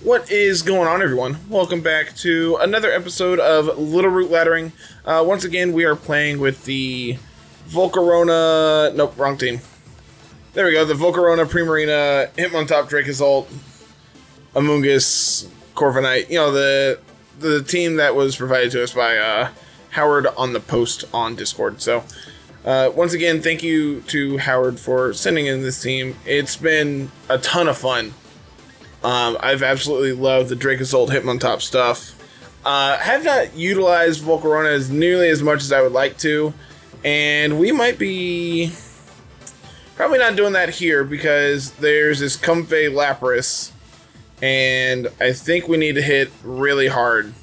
What is going on, everyone? Welcome back to another episode of Littleroot Laddering. Once again, we are playing with the Volcarona... Nope, wrong team. There we go, the Volcarona, Primarina, Hitmontop, Dracozolt, Amoonguss, Corviknight. You know, the team that was provided to us by Howard on the post on Discord. So, once again, thank you to Howard for sending in this team. It's been a ton of fun. I've absolutely loved the Dracozolt Hitmontop stuff. Have not utilized Volcarona as nearly as much as I would like to, and we might be probably not doing that here because there's this Comfey Lapras, and I think we need to hit really hard.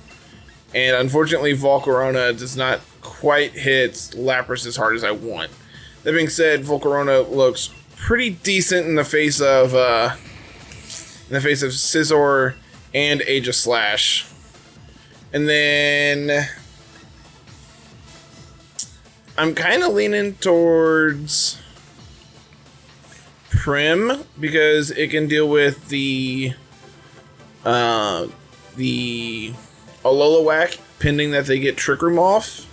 And unfortunately, Volcarona does not quite hit Lapras as hard as I want. That being said, Volcarona looks pretty decent in the face of Scizor and Aegislash. And then I'm kind of leaning towards Prim because it can deal with the Alola pending that they get Trick Room off.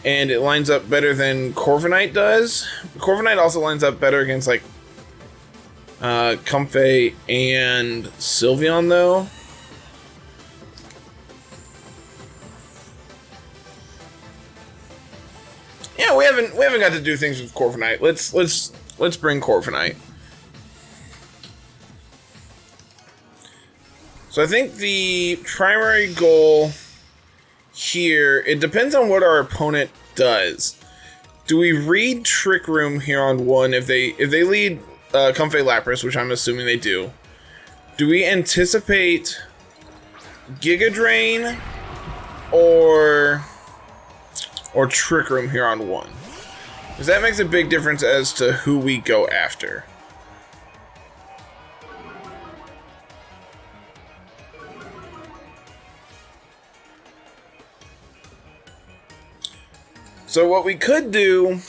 And it lines up better than Corviknight does. Corviknight also lines up better against, like, Comfey and Sylveon, though. Yeah, we haven't got to do things with Corviknight. Let's bring Corviknight. So I think the primary goal here, it depends on what our opponent does. Do we read Trick Room here on one if they lead Comfey Lapras, which I'm assuming they do? Do we anticipate Giga Drain or Trick Room here on one? Because that makes a big difference as to who we go after. So what we could do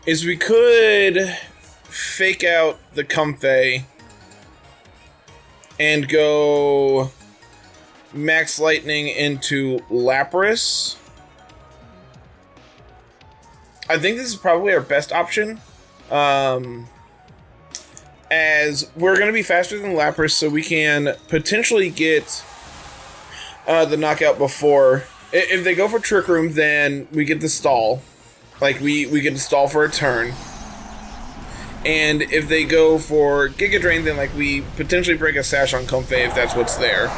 is we could fake out the Comfey and go Max Lightning into Lapras. I think this is probably our best option, as we're going to be faster than Lapras, so we can potentially get the knockout before. If they go for Trick Room, then we get the stall. Like, we get to stall for a turn. And if they go for Giga Drain, then, like, we potentially break a Sash on Comfey if that's what's there.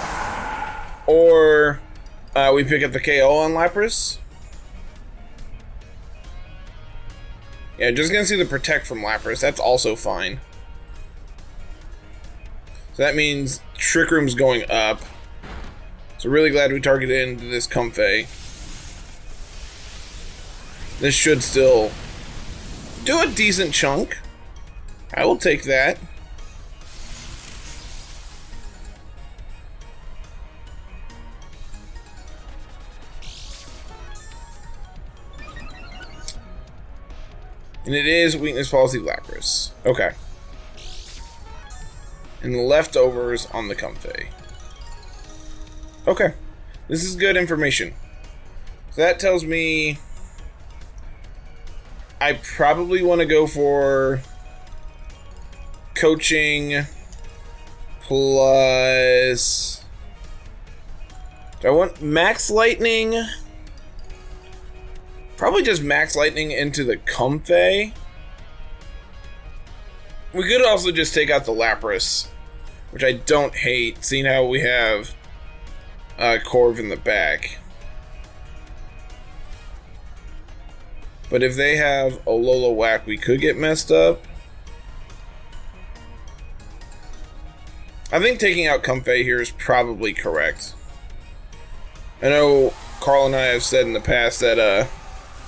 Or we pick up the KO on Lapras. Yeah, just gonna see the Protect from Lapras. That's also fine. So that means Trick Room's going up. So really glad we targeted into this Comfey. This should still do a decent chunk. I will take that. And it is Weakness Policy Lapras. Okay. And the leftovers on the Comfey. Okay, this is good information. So that tells me I probably want to go for Coaching plus... Do I want Max Lightning? Probably just Max Lightning into the Comfey. We could also just take out the Lapras, which I don't hate, seeing how we have Corv in the back. But if they have Alola Whack, we could get messed up. I think taking out Comfey here is probably correct. I know Carl and I have said in the past that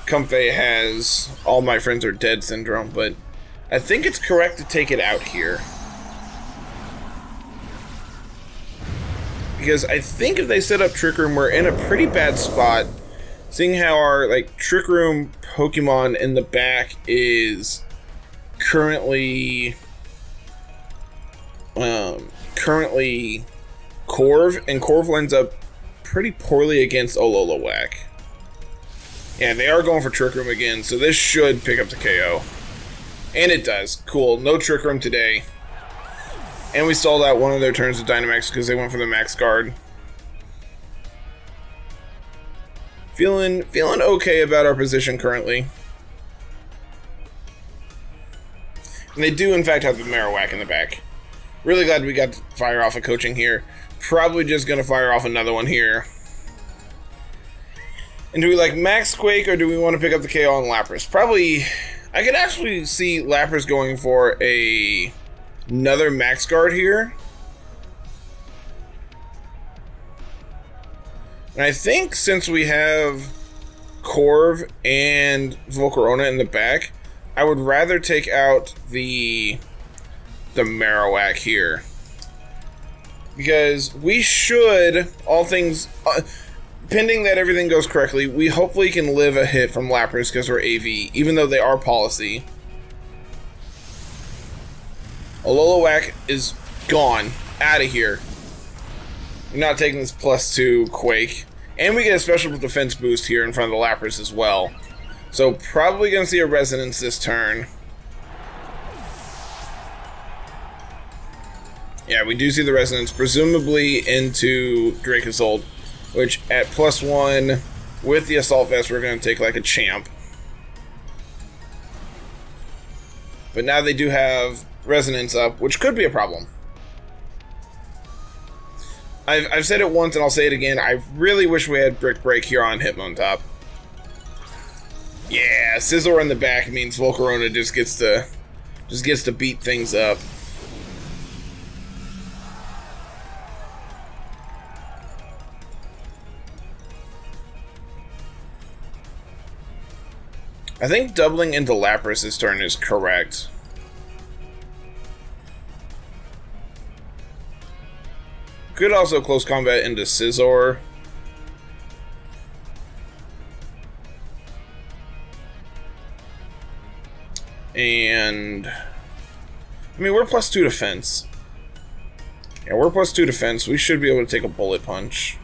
Comfey has all my friends are dead syndrome, but I think it's correct to take it out here. Because I think if they set up Trick Room, we're in a pretty bad spot. Seeing how our Trick Room Pokemon in the back is currently currently Corv, and Corv lines up pretty poorly against Ololawak. Yeah, they are going for Trick Room again, so this should pick up the KO. And it does. Cool. No Trick Room today. And we stalled out one of their turns of Dynamax because they went for the Max Guard. Feeling okay about our position currently. And they do, in fact, have the Marowak in the back. Really glad we got to fire off a coaching here. Probably just going to fire off another one here. And do we like Max Quake or do we want to pick up the KO on Lapras? Probably, I could actually see Lapras going for another Max Guard here. And I think since we have Corv and Volcarona in the back, I would rather take out the Marowak here. Because we should, all things, pending that everything goes correctly, we hopefully can live a hit from Lapras because we're AV, even though they are policy. Ololawak is gone. Out of here. We're not taking this +2 Quake. And we get a special defense boost here in front of the Lapras as well. So probably going to see a Resonance this turn. Yeah, we do see the Resonance, presumably into Dracozolt, which at +1 with the Assault Vest, we're going to take like a champ. But now they do have Resonance up, which could be a problem. I've said it once and I'll say it again. I really wish we had Brick Break here on Hitmontop. Yeah, Scizor in the back means Volcarona just gets to beat things up. I think doubling into Lapras this turn is correct. Could also close combat into Scizor. And I mean, we're +2 defense. Yeah, we're +2 defense. We should be able to take a Bullet Punch.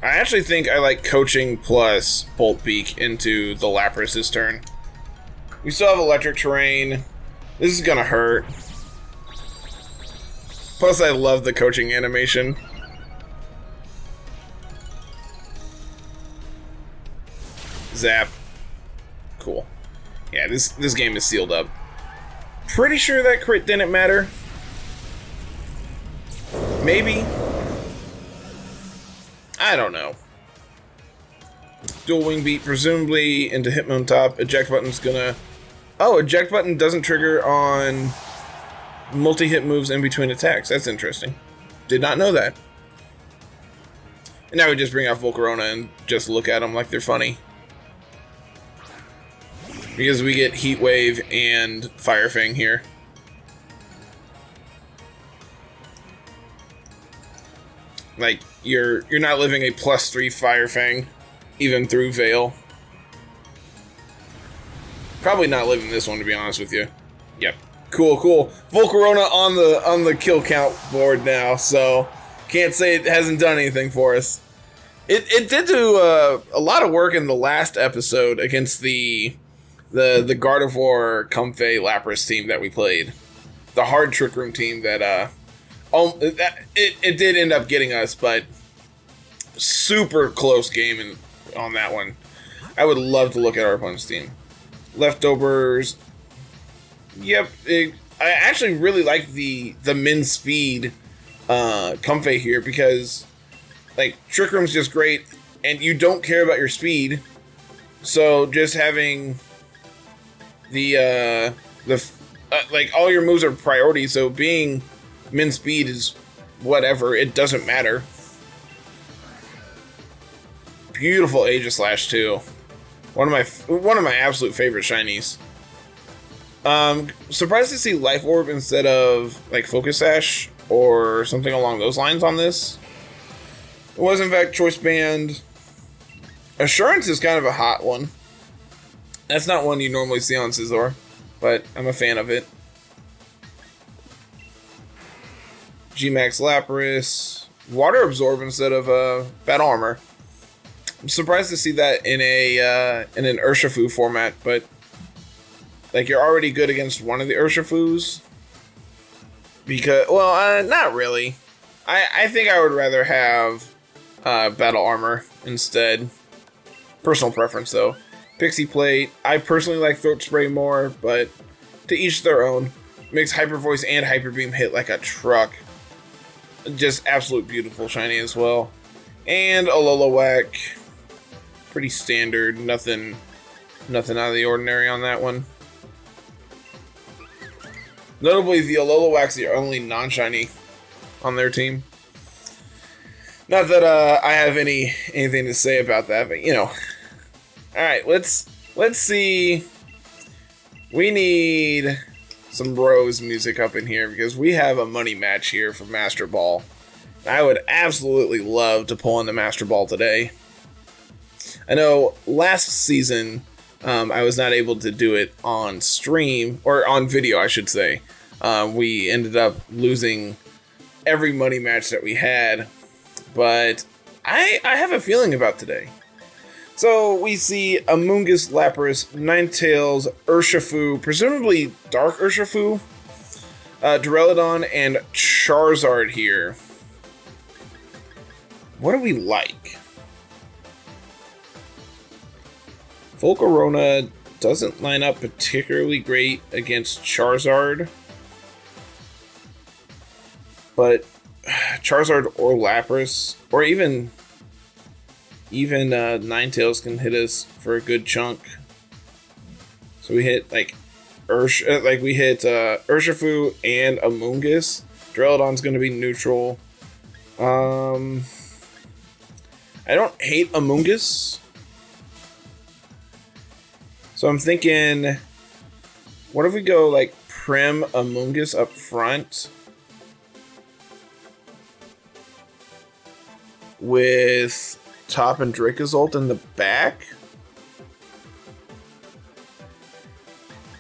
I actually think I like coaching plus Bolt Beak into the Lapras this turn. We still have electric terrain. This is gonna hurt. Plus, I love the coaching animation. Zap. Cool. Yeah, this game is sealed up. Pretty sure that crit didn't matter. Maybe. I don't know. Dual Wing Beat, presumably into Hitmontop. Eject button's gonna... Oh, eject button doesn't trigger on multi-hit moves in between attacks. That's interesting. Did not know that. And now we just bring out Volcarona and just look at them like they're funny. Because we get Heat Wave and Fire Fang here. Like, you're not living a +3 Fire Fang, even through Veil. Probably not living this one, to be honest with you. Yep. Cool, cool. Volcarona on the kill count board now, so can't say it hasn't done anything for us. It did do a lot of work in the last episode against the Gardevoir Comfey Lapras team that we played. The hard Trick Room team that it did end up getting us, but super close game on that one. I would love to look at our opponent's team. Leftovers. Yep. I actually really like the min speed Comfey here because like Trick Room's just great and you don't care about your speed. So just having the like all your moves are priority, so being min speed is whatever, it doesn't matter. Beautiful Aegislash too. One of my absolute favorite shinies. Surprised to see Life Orb instead of like Focus Sash or something along those lines on this. It was in fact Choice Band. Assurance is kind of a hot one. That's not one you normally see on Scizor, but I'm a fan of it. G-Max Lapras, Water Absorb instead of Battle Armor. I'm surprised to see that in an Urshifu format, but like you're already good against one of the Urshifus. Because, well, not really. I think I would rather have Battle Armor instead. Personal preference though. Pixie Plate. I personally like Throat Spray more, but to each their own. Makes Hyper Voice and Hyper Beam hit like a truck. Just absolute beautiful shiny as well. And Alola pretty standard, nothing out of the ordinary on that one. Notably, the Alola the only non-shiny on their team. Not that I have anything to say about that, but you know. All right, let's see. We need some Rose music up in here because we have a money match here for Master Ball. I would absolutely love to pull in the Master Ball today. I know last season I was not able to do it on stream, or on video I should say. We ended up losing every money match that we had, but I have a feeling about today. So we see Amoonguss, Lapras, Ninetales, Urshifu, presumably Dark Urshifu, Duraludon, and Charizard here. What do we like? Volcarona doesn't line up particularly great against Charizard, but Charizard or Lapras, or even Ninetales can hit us for a good chunk. So we hit like Urshifu and Amoonguss. Duraludon's going to be neutral. I don't hate Amoonguss. So I'm thinking, what if we go like Prim Amoonguss up front with Top and Dracozolt in the back?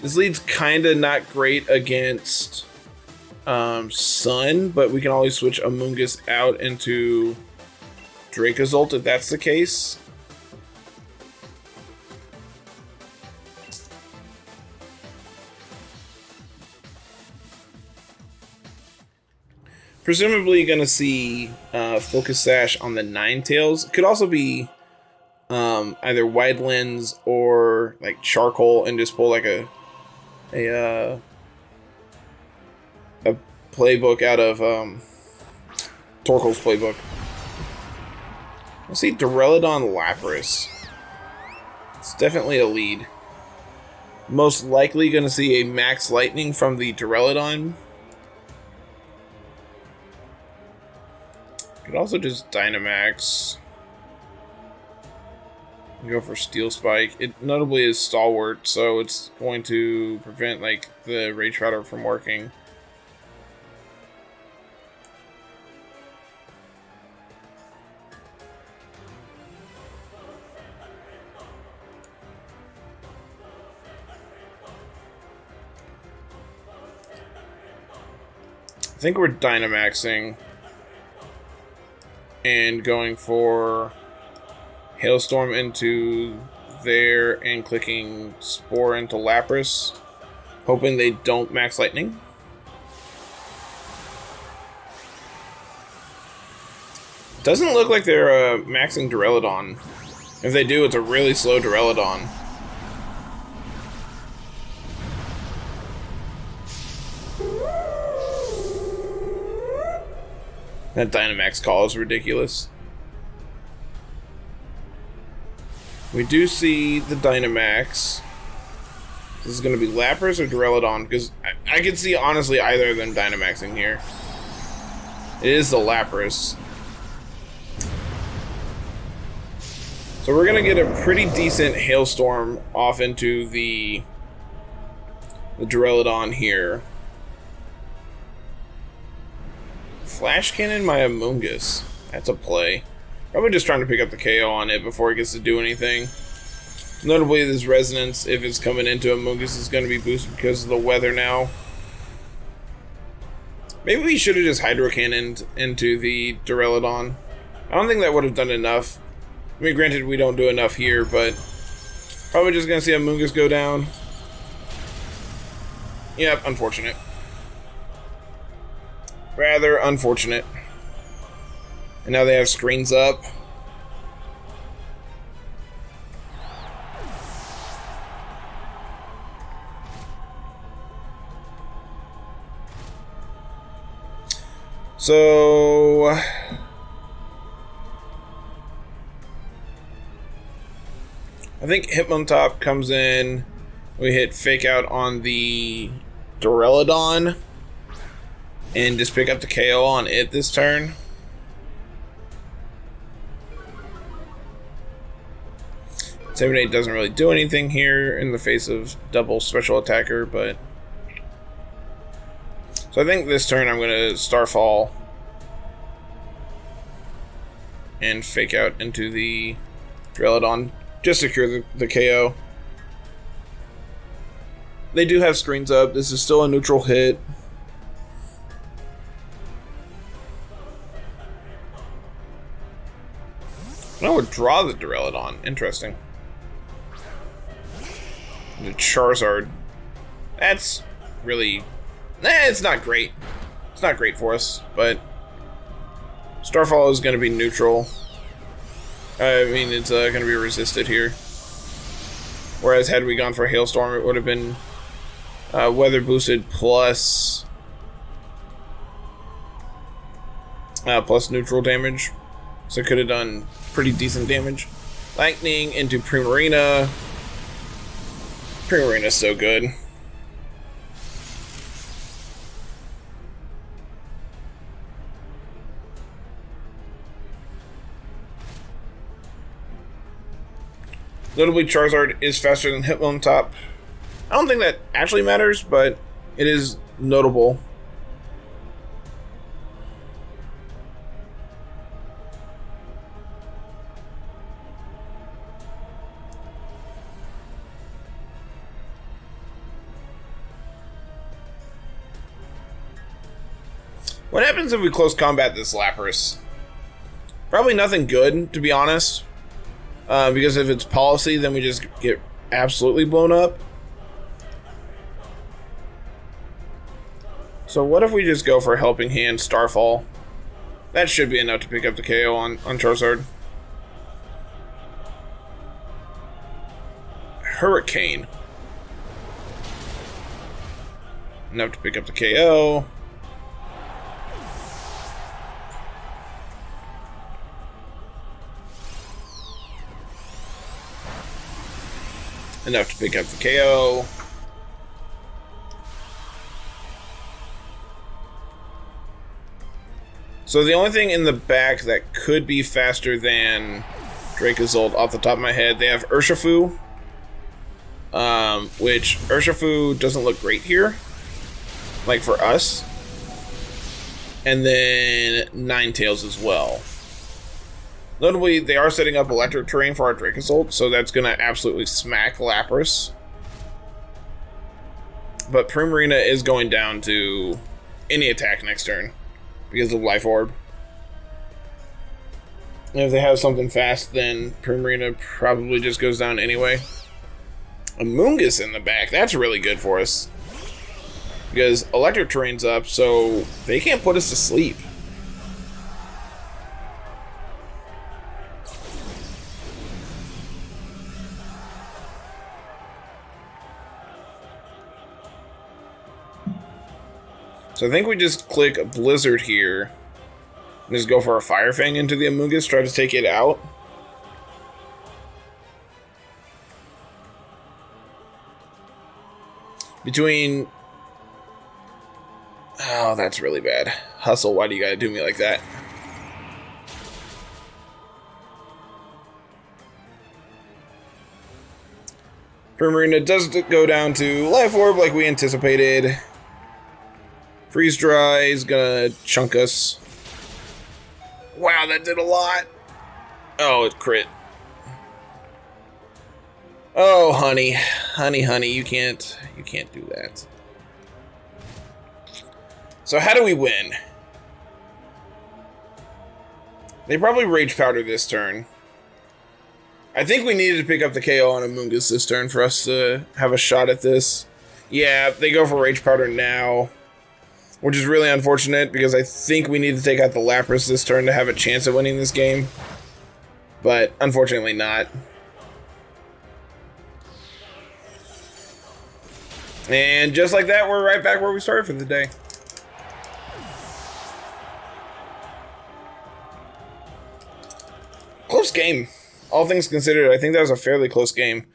This lead's kind of not great against Sun, but we can always switch Amoonguss out into Dracozolt if that's the case. Presumably going to see Focus Sash on the Ninetales. Could also be either Wide Lens or like Charcoal and just pull like a playbook out of Torkoal's playbook. Let's see Duraludon Lapras. It's definitely a lead. Most likely going to see a Max Lightning from the Duraludon. Could also just Dynamax. Go for Steel Spike. It notably is Stalwart, so it's going to prevent like the Rage Powder from working. I think we're Dynamaxing and going for Hailstorm into there and clicking Spore into Lapras, hoping they don't Max Lightning. Doesn't look like they're maxing Duraludon. If they do, it's a really slow Duraludon. That Dynamax call is ridiculous. We do see the Dynamax. This is going to be Lapras or Duraludon, because I could see, honestly, either of them Dynamaxing here. It is the Lapras. So we're going to get a pretty decent Hailstorm off into the Duraludon here. Flash Cannon my Amoonguss. That's a play. Probably just trying to pick up the KO on it before it gets to do anything. Notably, this resonance, if it's coming into Amoonguss, is going to be boosted because of the weather now. Maybe we should have just Hydro Cannoned into the Duraludon. I don't think that would have done enough. I mean, granted, we don't do enough here, but probably just going to see Amoonguss go down. Yep, unfortunate. Rather unfortunate. And now they have screens up. So I think Hitmontop comes in. We hit Fake Out on the Duraludon and just pick up the KO on it this turn. Intimidate doesn't really do anything here in the face of double special attacker, but so I think this turn I'm going to Starfall and Fake Out into the Duraludon. Just secure the KO. They do have screens up. This is still a neutral hit. I would draw the Duraludon. Interesting. The Charizard. That's really... it's not great. It's not great for us, but Starfall is going to be neutral. I mean, it's going to be resisted here. Whereas had we gone for Hailstorm, it would have been weather boosted plus neutral damage. So it could have done pretty decent damage. Lightning into Primarina. Primarina's so good. Notably, Charizard is faster than Hitmontop. I don't think that actually matters, but it is notable. What happens if we close combat this Lapras? Probably nothing good, to be honest. Because if it's policy, then we just get absolutely blown up. So what if we just go for Helping Hand, Starfall? That should be enough to pick up the KO on Charizard. Hurricane. Enough to pick up the KO. Enough to pick up the KO. So the only thing in the back that could be faster than Dracozolt off the top of my head, they have Urshifu. Which Urshifu doesn't look great here. Like for us. And then Ninetales as well. Notably, they are setting up electric terrain for our Dracozolt, so that's going to absolutely smack Lapras. But Primarina is going down to any attack next turn because of Life Orb. And if they have something fast, then Primarina probably just goes down anyway. Amoonguss in the back, that's really good for us. Because electric terrain's up, so they can't put us to sleep. So I think we just click Blizzard here. And just go for a Fire Fang into the Amoonguss, try to take it out. Between... oh, that's really bad. Hustle, why do you gotta do me like that? Primarina does go down to Life Orb like we anticipated. Freeze Dry is gonna chunk us. Wow, that did a lot. Oh, it crit. Oh, honey, honey, you can't do that. So how do we win? They probably Rage Powder this turn. I think we needed to pick up the KO on Amoonguss this turn for us to have a shot at this. Yeah, they go for Rage Powder now, which is really unfortunate because I think we need to take out the Lapras this turn to have a chance at winning this game. But unfortunately not. And just like that, we're right back where we started for the day. Close game. All things considered, I think that was a fairly close game.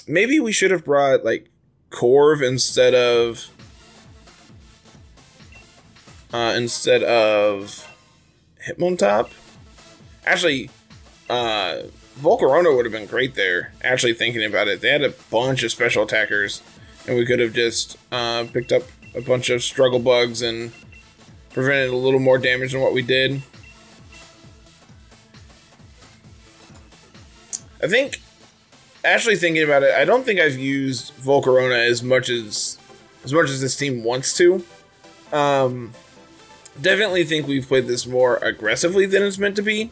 Maybe we should have brought, like, Corv instead of Hitmontop. Actually, Volcarona would have been great there, actually thinking about it. They had a bunch of special attackers, and we could have just picked up a bunch of struggle bugs and prevented a little more damage than what we did. I think, actually thinking about it, I don't think I've used Volcarona as much as this team wants to. Definitely think we've played this more aggressively than it's meant to be.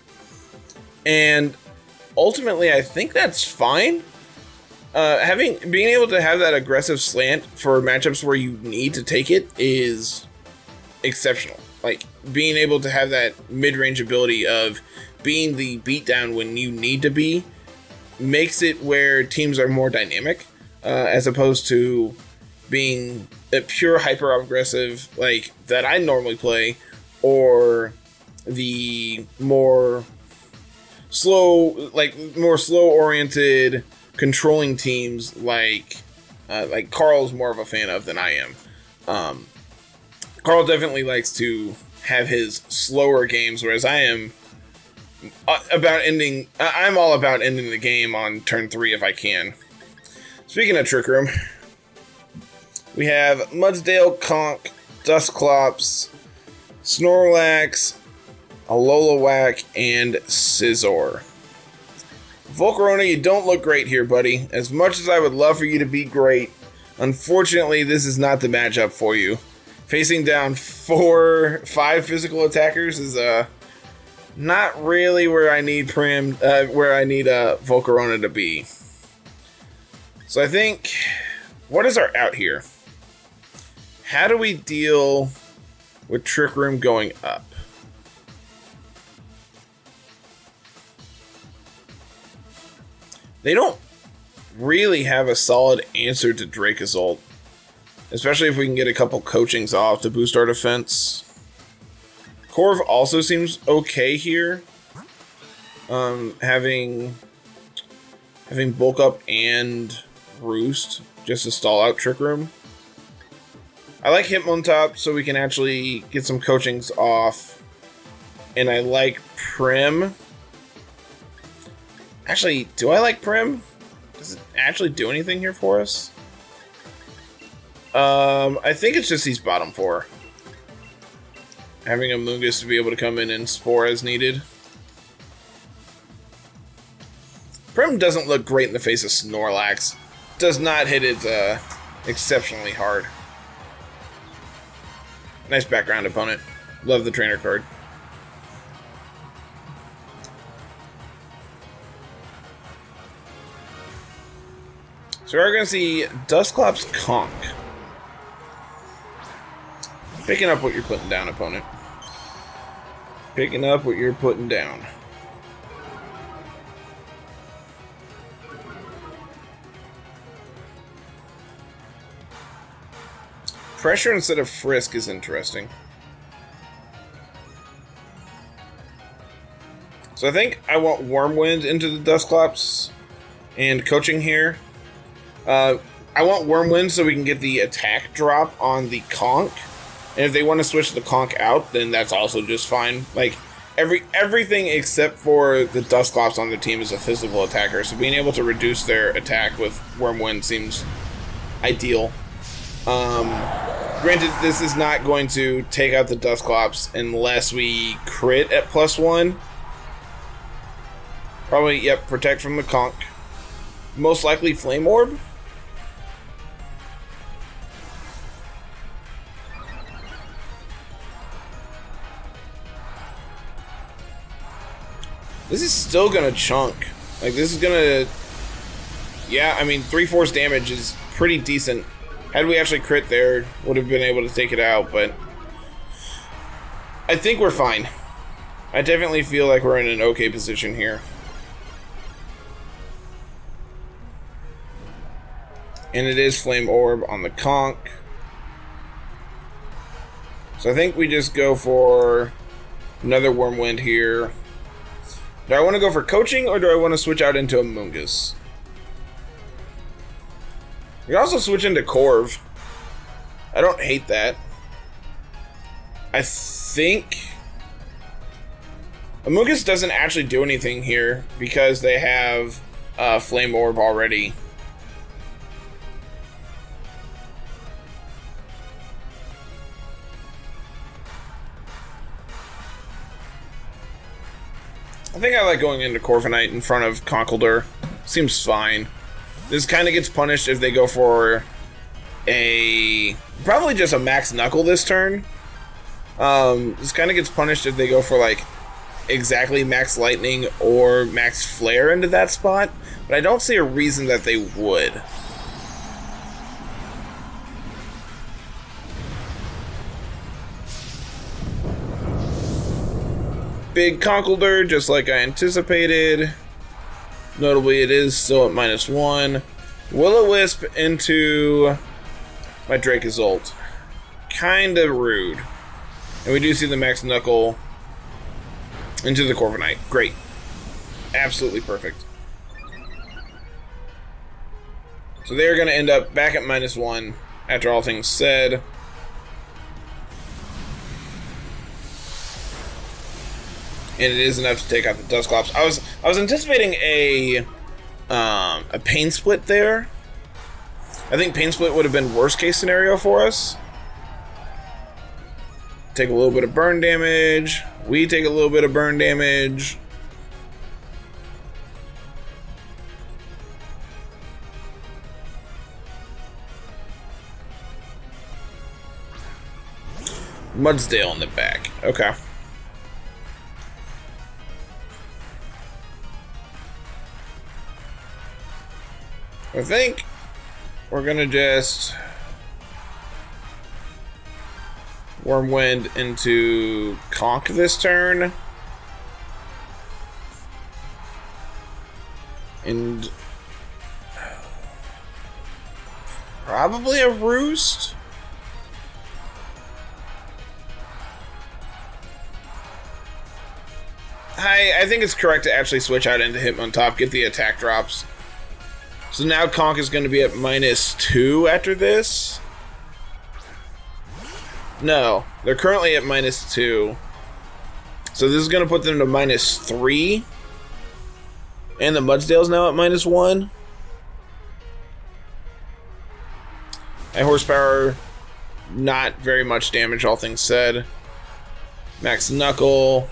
And ultimately, I think that's fine. Being able to have that aggressive slant for matchups where you need to take it is exceptional. Like, being able to have that mid-range ability of being the beatdown when you need to be makes it where teams are more dynamic, as opposed to being a pure hyper-aggressive like that I normally play, or the more slow-oriented controlling teams like Carl's more of a fan of than I am. Carl definitely likes to have his slower games, whereas I am I'm all about ending the game on turn 3 if I can. Speaking of Trick Room, we have Mudsdale, Conk, Dusclops, Snorlax, Alola and Scizor. Volcarona, you don't look great here, buddy. As much as I would love for you to be great, unfortunately, this is not the matchup for you. Facing down 5 physical attackers is not really where I need Volcarona to be. So I think, what is our out here? How do we deal with Trick Room going up? They don't really have a solid answer to Dracozolt, especially if we can get a couple coachings off to boost our defense. Corv also seems okay here. Having Bulk Up and Roost just to stall out Trick Room. I like Hitmontop so we can actually get some coachings off. And I like Prim. Actually, do I like Prim? Does it actually do anything here for us? I think it's just these bottom 4. Having a Amoonguss to be able to come in and Spore as needed. Prim doesn't look great in the face of Snorlax. Does not hit it exceptionally hard. Nice background opponent. Love the trainer card. So we're going to see Dusclops Conk. Picking up what you're putting down, opponent. Picking up what you're putting down. Pressure instead of Frisk is interesting. So I think I want Wormwind into the Dusclops and coaching here. I want Wormwind so we can get the attack drop on the Conk. And if they want to switch the Conk out, then that's also just fine. Like, everything except for the Dusclops on their team is a physical attacker. So being able to reduce their attack with Wormwind seems ideal. Granted, this is not going to take out the Dusclops unless we crit at +1. Probably, yep, protect from the conch. Most likely Flame Orb. This is still gonna chunk. Like, this is gonna... Yeah, I mean, 3/4 damage is pretty decent. Had we actually crit there, would have been able to take it out, but... I think we're fine. I definitely feel like we're in an okay position here. And it is Flame Orb on the conch. So I think we just go for another Wormwind here. Do I want to go for coaching, or do I want to switch out into Amoonguss? We can also switch into Corv. I don't hate that. I think Amoonguss doesn't actually do anything here because they have Flame Orb already. I think I like going into Corviknight in front of Conkeldurr. Seems fine. This kind of gets punished if they go for a... probably just a Max Knuckle this turn. This kind of gets punished if they go for, like, exactly Max Lightning or Max Flare into that spot. But I don't see a reason that they would. Big Conkeldurr, just like I anticipated. Notably, it is still at -1. Will-O-Wisp into my Dracozolt. Kinda rude. And we do see the Max Knuckle into the Corviknight. Great. Absolutely perfect. So they're going to end up back at -1 after all things said. And it is enough to take out the Dusclops. I was anticipating a Pain Split there. I think Pain Split would have been worst case scenario for us. Take a little bit of burn damage. We take a little bit of burn damage. Mudsdale in the back. Okay. I think we're gonna just Wormwind into Conch this turn. And probably a Roost. I think it's correct to actually switch out into Hitmontop, get the attack drops. So now Conch is going to be at -2 after this. No, they're currently at -2. So this is going to put them to -3. And the Mudsdale's now at -1. High horsepower, not very much damage, all things said. Max Knuckle.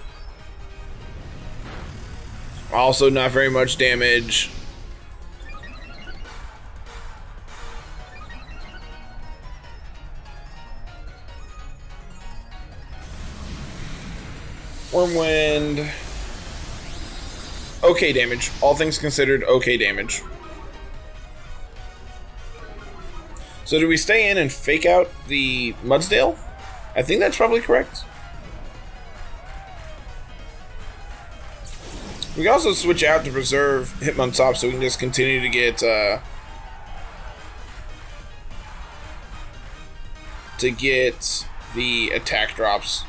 Also not very much damage. Wormwind. Okay damage. All things considered, okay damage. So do we stay in and fake out the Mudsdale? I think that's probably correct. We can also switch out to preserve Hitmontop so we can just continue to get the attack drops.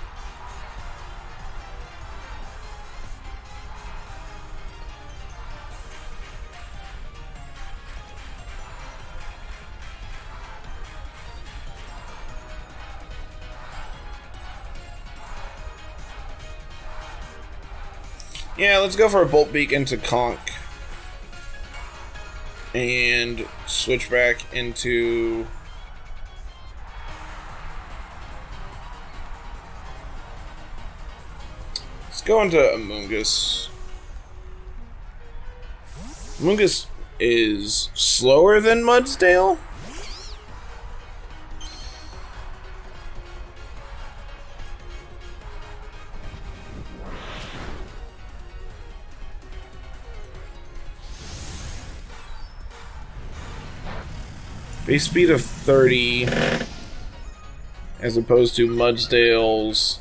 Yeah, let's go for a Bolt Beak into Conch. And switch back into... Let's go into Amoonguss. Mungus is slower than Mudsdale? Base speed of 30 as opposed to Mudsdale's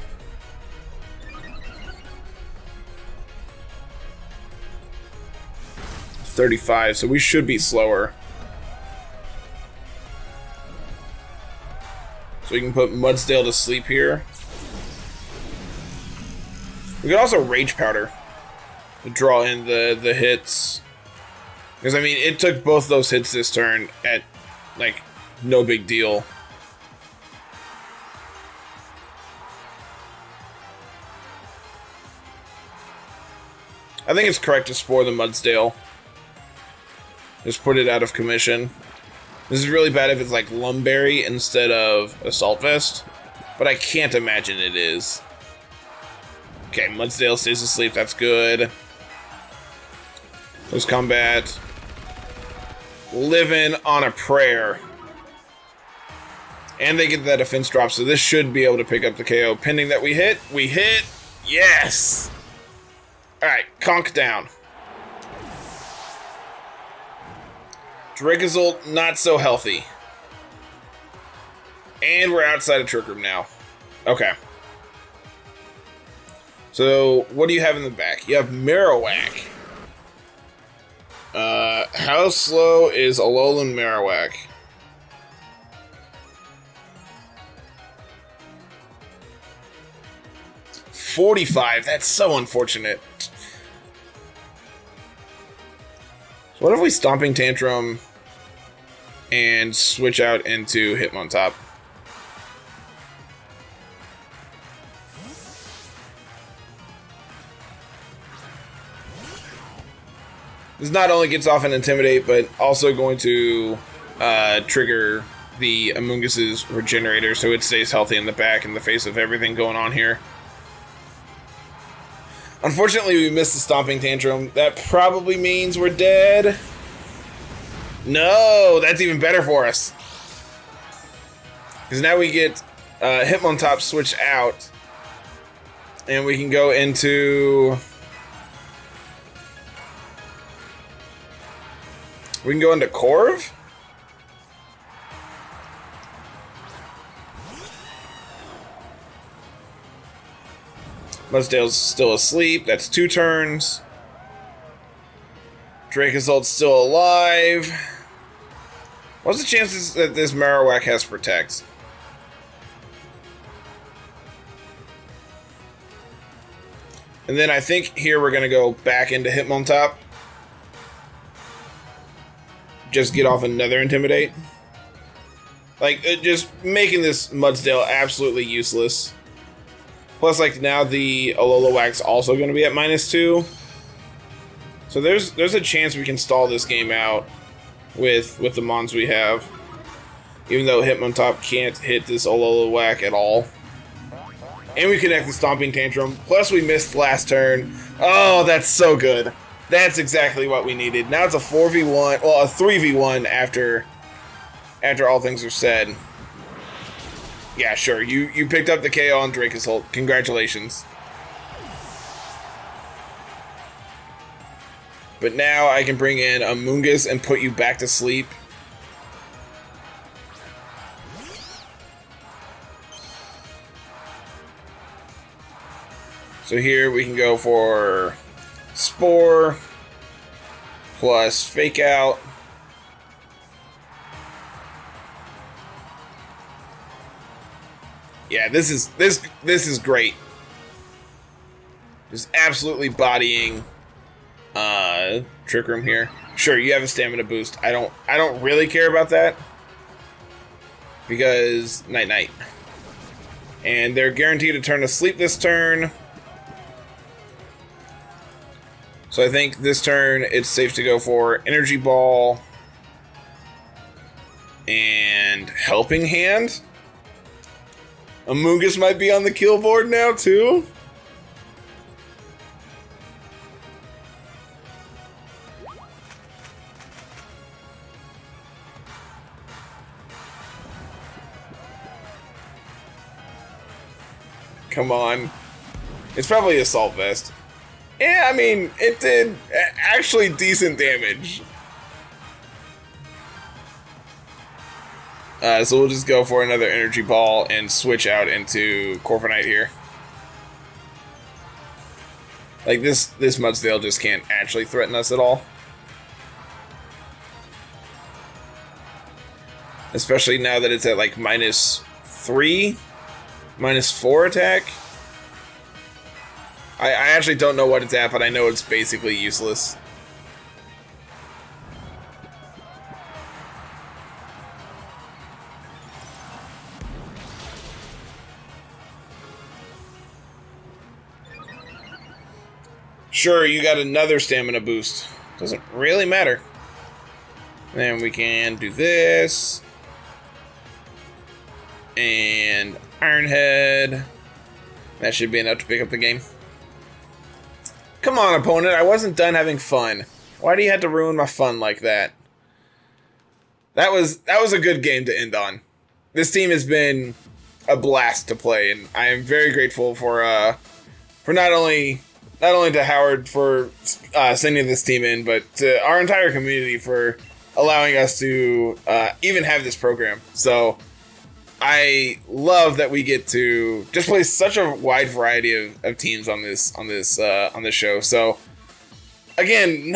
35, so we should be slower. So we can put Mudsdale to sleep here. We could also Rage Powder to draw in the hits. Because, I mean, it took both those hits this turn at, like, no big deal. I think it's correct to Spore the Mudsdale. Just put it out of commission. This is really bad if it's like Lumberry instead of Assault Vest, but I can't imagine it is. Okay, Mudsdale stays asleep, that's good. Close combat. Living on a prayer. And they get that defense drop, so this should be able to pick up the KO. Pending that we hit. We hit! Yes! Alright, conk down. Dracozolt, not so healthy. And we're outside of Trick Room now. Okay. So, what do you have in the back? You have Marowak. How slow is Alolan Marowak? $45. That's so unfortunate. So what if we Stomping Tantrum and switch out into Hitmontop? This not only gets off an Intimidate, but also going to trigger the Amungus's Regenerator, so it stays healthy in the back in the face of everything going on here. Unfortunately, we missed the Stomping Tantrum. That probably means we're dead. No, that's even better for us. Because now we get Hitmontop switched out. And we can go into... We can go into Corv? Mudsdale's still asleep. That's 2 turns. Dracozolt's still alive. What's the chances that this Marowak has Protect? And then I think here we're going to go back into Hitmontop. Just get off another Intimidate. Like, just making this Mudsdale absolutely useless. Plus, like, now the Alolawak's also going to be at -2. So there's a chance we can stall this game out with the mons we have. Even though Hitmontop can't hit this Ololawak at all. And we connect the Stomping Tantrum. Plus, we missed last turn. Oh, that's so good. That's exactly what we needed. Now it's a 4v1, well, a 3v1 after all things are said. Yeah, sure. You picked up the KO on Dracozolt. Congratulations. But now I can bring in Amoonguss and put you back to sleep. So here we can go for Spore plus Fake Out. Yeah, this is great. Just absolutely bodying Trick Room here. Sure, you have a stamina boost. I don't really care about that. Because night. And they're guaranteed to turn to sleep this turn. So I think this turn it's safe to go for Energy Ball and Helping Hand. Amoonguss might be on the kill board now, too. Come on. It's probably Assault Vest. Yeah, I mean, it did actually decent damage. So we'll just go for another Energy Ball and switch out into Corviknight here. Like, this Mudsdale just can't actually threaten us at all. Especially now that it's at, like, -3, -4 attack. I actually don't know what it's at, but I know it's basically useless. Sure, you got another stamina boost. Doesn't really matter. Then we can do this. And Iron Head. That should be enough to pick up the game. Come on, opponent. I wasn't done having fun. Why do you have to ruin my fun like that? That was a good game to end on. This team has been a blast to play, and I am very grateful for not only to Howard for sending this team in, but to our entire community for allowing us to even have this program. So I love that we get to just play such a wide variety of teams on this show. So again,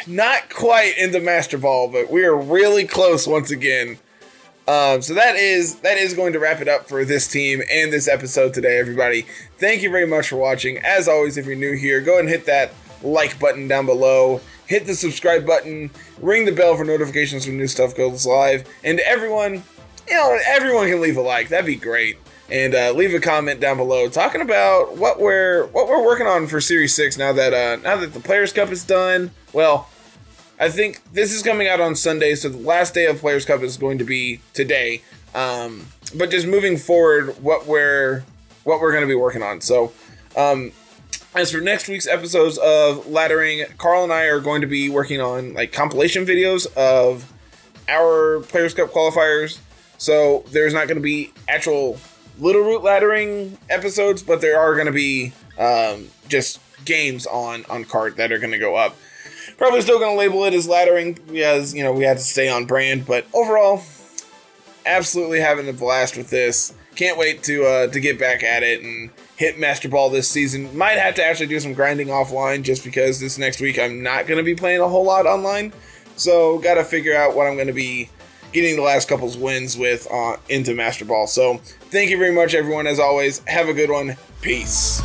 not quite into Masterball, but we are really close once again. So that is going to wrap it up for this team and this episode today, everybody. Thank you very much for watching. As always, if you're new here, go ahead and hit that like button down below. Hit the subscribe button. Ring the bell for notifications when new stuff goes live. And everyone can leave a like. That'd be great. And leave a comment down below talking about what we're working on for Series 6 now that the Players' Cup is done. Well, I think this is coming out on Sunday, so the last day of Players' Cup is going to be today. But just moving forward, what we're going to be working on. So, as for next week's episodes of Laddering, Carl and I are going to be working on like compilation videos of our Players' Cup qualifiers. So there's not going to be actual Littleroot laddering episodes, but there are going to be just games on cart that are going to go up. Probably still going to label it as laddering because, we had to stay on brand. But overall, absolutely having a blast with this. Can't wait to get back at it and hit Masterball this season. Might have to actually do some grinding offline just because this next week I'm not going to be playing a whole lot online. So got to figure out what I'm going to be getting the last couple's wins with into Masterball. So thank you very much, everyone. As always, have a good one. Peace.